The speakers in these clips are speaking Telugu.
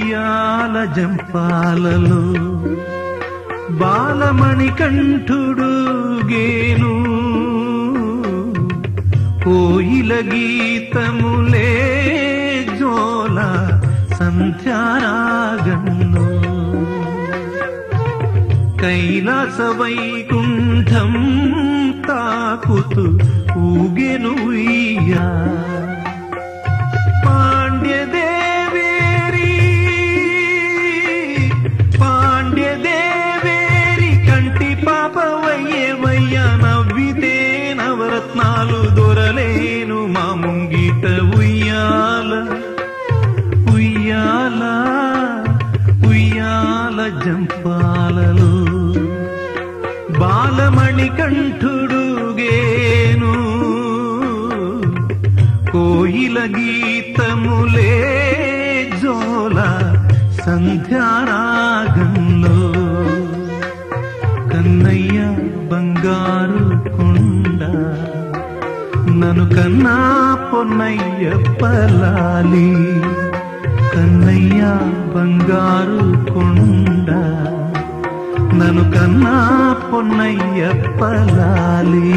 ఉయ్యాల జంపాలలో బాలమణికంఠుడు గేను కోయిల గీతములే జోల సంధ్యారాగంలో కైలాస వైకుంఠం తాకుతూ ఊగెను ఉయ్యా పాండ్యదేవేరి కంటి పాపవయ్యేవయ్యా నవ్వితే నవరత్నాలు దొరలేను మా ముంగిట ఉయ్యాల ఉయ్యాల ఉయ్యాల జంపాలలో బాలమణికంఠుడు గేను కోయిల గీతములే జోల సంధ్యారాగంలో కన్నయ్య బంగారు కొండ నన్ను కన్నా పొన్నయ్యప్పలాలి కన్నయ్య బంగారు కొండ నన్ను కన్నా పొన్నయ్యప్పలాలి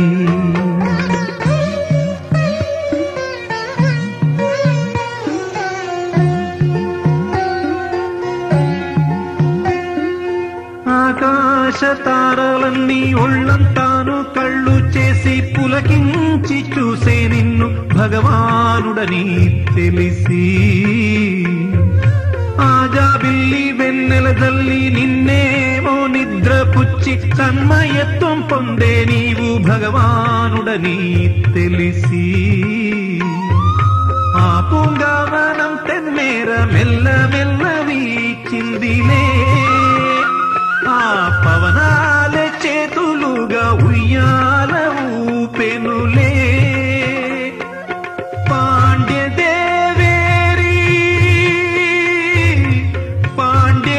ఆకాశ తారలన్నీ ఒళ్ళంతాను కళ్ళు చేసి పులకించి చూసే నిన్ను భగవానుడని తెలిసి ఆజాబిల్లి వెన్నెల జల్లి నిన్నేమో నిద్ర పుచ్చి తన్మయత్వం పొందే నీవు భగవానుడని తెలిసి ఆ పూంగావనం తెన్నేర మెల్ల మెల్ల వీచిందిలే ఆ పవనాలే చేతులుగా ఉయ్యాల ఊపెనులే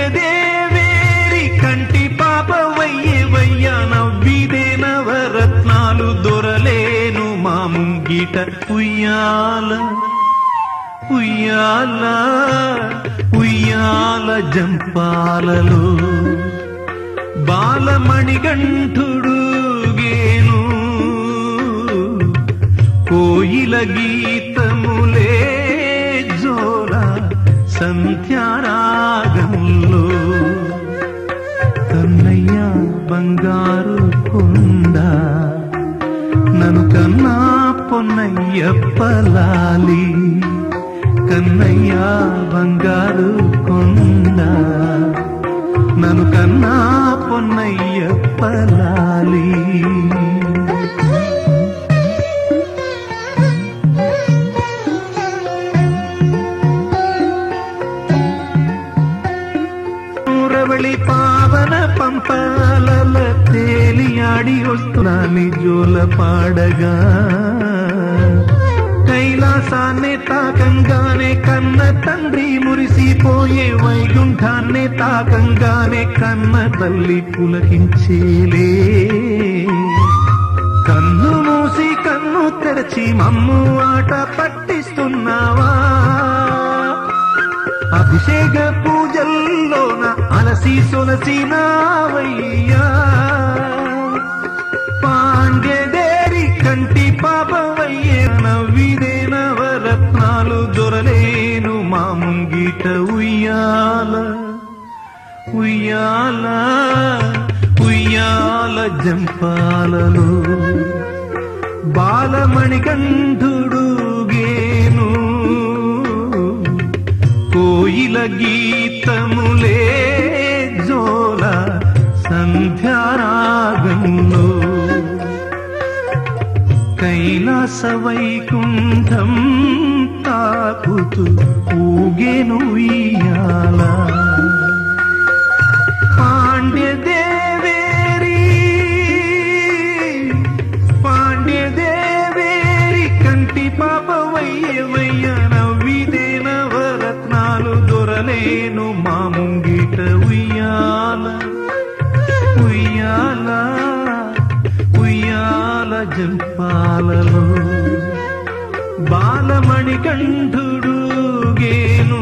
పాండ్యదేవేరి కంటి పాపవయ్యేవయ్యా నవ్విదే నవరత్నాలు దొరలేను మా ముంగిట ఉయ్యాల ఉయ్యాల ఉయ్యాల జంపాలలో బాలమణికంఠుడు గేను కోయిల గీతములే జోల సంధ్యారాగంలో కన్నయ్య బంగారు కొండ నన్ను కన్నా పొన్నయ్యప్పలాలి కన్నయ్య బంగారు కొండ నన్ను కన్నా పొన్నయ్యప్పలాలి రవళి పావన పంపాల తేలియాడి వస్తున్నాని జోల పాడగా కైలాసాన్నే తాకంగానే కన్న తండ్రి మురిసిపోయే వైకుంఠాన్నే తాకంగానే కన్న తల్లి పులకించేలే కన్ను మూసి కన్ను తెరచి మమ్ము ఆట పట్టిస్తున్నావా అభిషేక పూజల్లోన అలసి సొలసి నావయ్యా పాండ్యదేరి కంటి పాపవయ్యే నవ్విదే నవరత్నాలు దొరలేను మా ముంగిట ఉయ్యాల ఉయ్యాల ఉయ్యాల జంపాలలో బాలమణికంఠుడు గేను కోయిల గీతములే జోల సంధ్యారాగంలో కైలాస వైకుంఠం తాకుతూ ఊగెను ఉయ్యాల పాండ్యదేవేరి కంటి పాపవయ్యేవయ్య నవ్విదే నవరత్నాలు దొరలేను మా ముంగిట ఉయ్యాల ఉయ్యాల ఉయ్యాల జంపాలలో బాలమణికంఠుడు గేను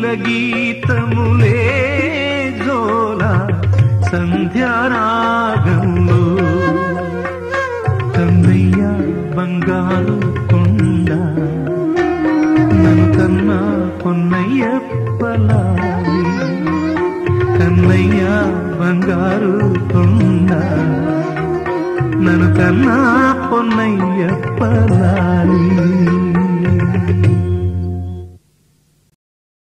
కోయిల గీతములే జోల సంధ్యారాగంలో కన్నయ్య బంగారు కొండ నన్ను కన్నా పొన్నయ్యప్పలాలి కన్నయ్య బంగారు కొండ నన్ను కన్నా పొన్నయ్యప్పలాలి